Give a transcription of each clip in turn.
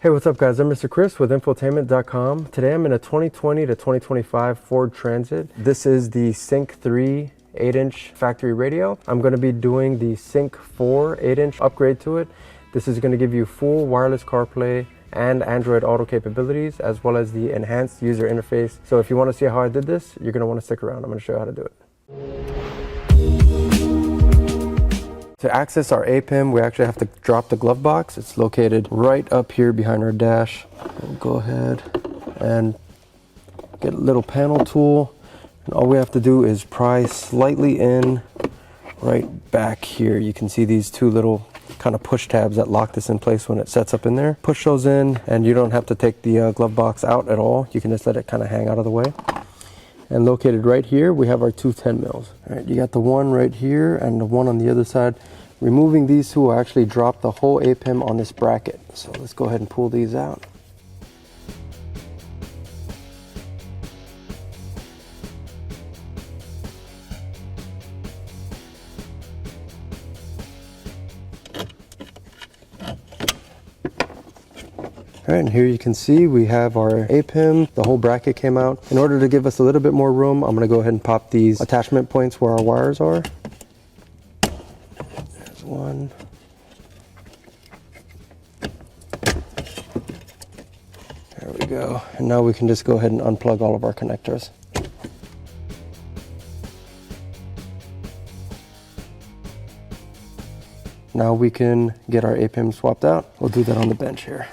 Hey, what's up guys? I'm Mr. Chris with Infotainment.com. Today I'm in a 2020 to 2025 Ford Transit. This is the Sync 3 8-inch factory radio. I'm going to be doing the Sync 4 8-inch upgrade to it. This is going to give you full wireless CarPlay and Android Auto capabilities, as well as the enhanced user interface. So if you want to see how I did this, you're going to want to stick around. I'm going to show you how to do it. To access our APIM, we actually have to drop the glove box. It's located right up here behind our dash. We'll go ahead and get a little panel tool. And all we have to do is pry slightly in right back here. You can see these two little kind of push tabs that lock this in place when it sets up in there. Push those in and you don't have to take the glove box out at all. You can just let it kind of hang out of the way. And located right here, we have our two 10 mils. All right, you got the one right here and the one on the other side. Removing these two will actually drop the whole APIM on this bracket. So let's go ahead and pull these out. All right, and here you can see we have our APIM. The whole bracket came out. In order to give us a little bit more room, I'm going to go ahead and pop these attachment points where our wires are. There's one. There we go. And now we can just go ahead and unplug all of our connectors. Now we can get our APIM swapped out. We'll do that on the bench here.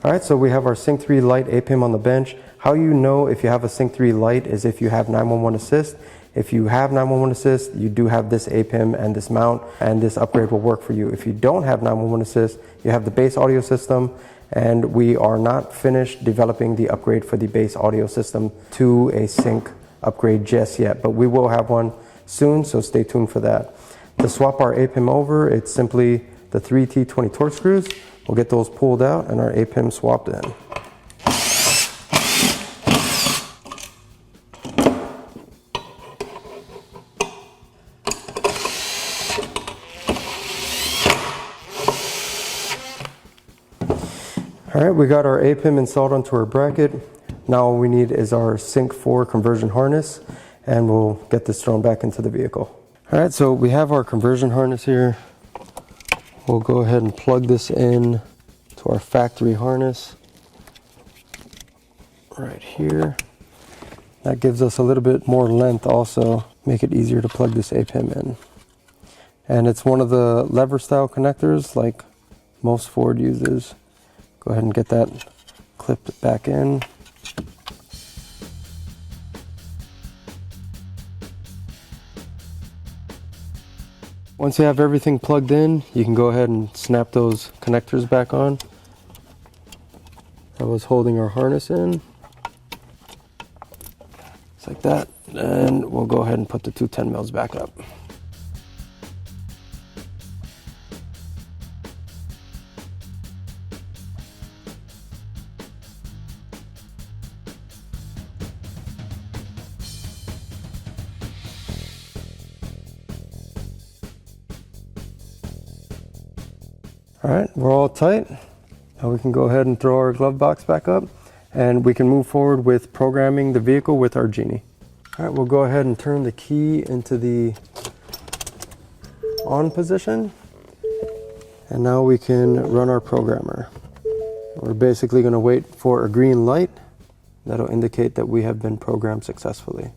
All right, so we have our Sync 3 Lite APIM on the bench. How you know if you have a Sync 3 Lite is if you have 911 assist. If you have 911 assist, you do have this APIM and this mount, and this upgrade will work for you. If you don't have 911 assist, you have the base audio system, and we are not finished developing the upgrade for the base audio system to a Sync upgrade just yet, but we will have one soon, so stay tuned for that. To swap our APIM over, it's simply the 3 T20 Torx screws. We'll get those pulled out and our APIM swapped in. All right, we got our APIM installed onto our bracket. Now all we need is our Sync 4 conversion harness, and we'll get this thrown back into the vehicle. All right, so we have our conversion harness here. We'll go ahead and plug this in to our factory harness right here. That gives us a little bit more length also, make it easier to plug this APIM in. And it's one of the lever style connectors like most Ford uses. Go ahead and get that clipped back in. Once you have everything plugged in, you can go ahead and snap those connectors back on. That was holding our harness in. Just like that. And we'll go ahead and put the two 10 mils back up. All right, we're all tight. Now we can go ahead and throw our glove box back up, and we can move forward with programming the vehicle with our Genie. All right, we'll go ahead and turn the key into the on position, and now we can run our programmer. We're basically going to wait for a green light. That'll indicate that we have been programmed successfully.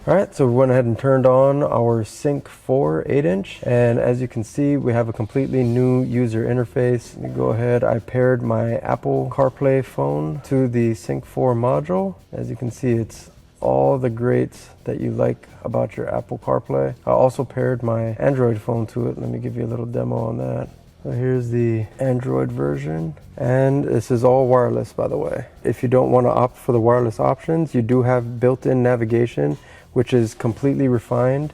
All right, so we went ahead and turned on our Sync 4 8-inch, and as you can see, we have a completely new user interface. Go ahead, I paired my Apple CarPlay phone to the Sync 4 module. As you can see, it's all the greats that you like about your Apple CarPlay. I also paired my Android phone to it. Let me give you a little demo on that. So here's the Android version, and this is all wireless, by the way. If you don't want to opt for the wireless options, you do have built-in navigation, which is completely refined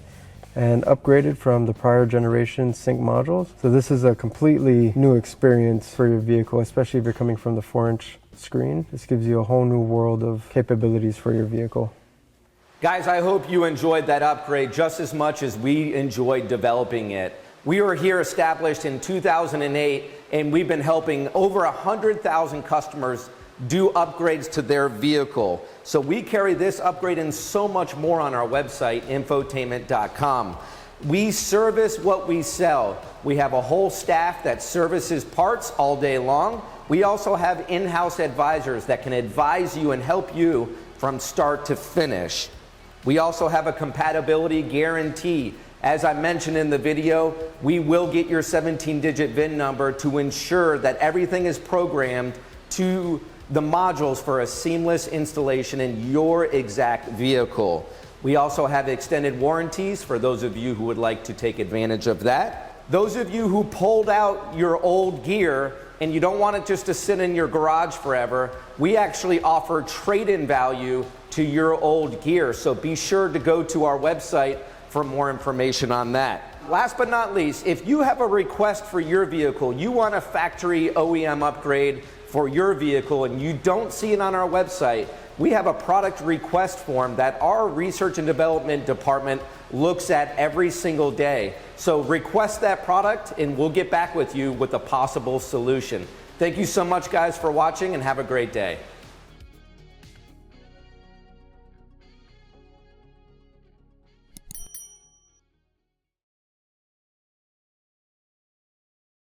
and upgraded from the prior generation Sync modules. So this is a completely new experience for your vehicle, especially if you're coming from the 4-inch screen. This gives you a whole new world of capabilities for your vehicle. Guys, I hope you enjoyed that upgrade just as much as we enjoyed developing it. We were here established in 2008, and we've been helping over 100,000 customers do upgrades to their vehicle. So we carry this upgrade and so much more on our website, infotainment.com. We service what we sell. We have a whole staff that services parts all day long. We also have in-house advisors that can advise you and help you from start to finish. We also have a compatibility guarantee. As I mentioned in the video, we will get your 17-digit VIN number to ensure that everything is programmed to the modules for a seamless installation in your exact vehicle. We also have extended warranties for those of you who would like to take advantage of that. Those of you who pulled out your old gear and you don't want it just to sit in your garage forever, we actually offer trade-in value to your old gear. So be sure to go to our website for more information on that. Last but not least, if you have a request for your vehicle, you want a factory OEM upgrade for your vehicle and you don't see it on our website, we have a product request form that our research and development department looks at every single day. So request that product and we'll get back with you with a possible solution. Thank you so much, guys, for watching, and have a great day.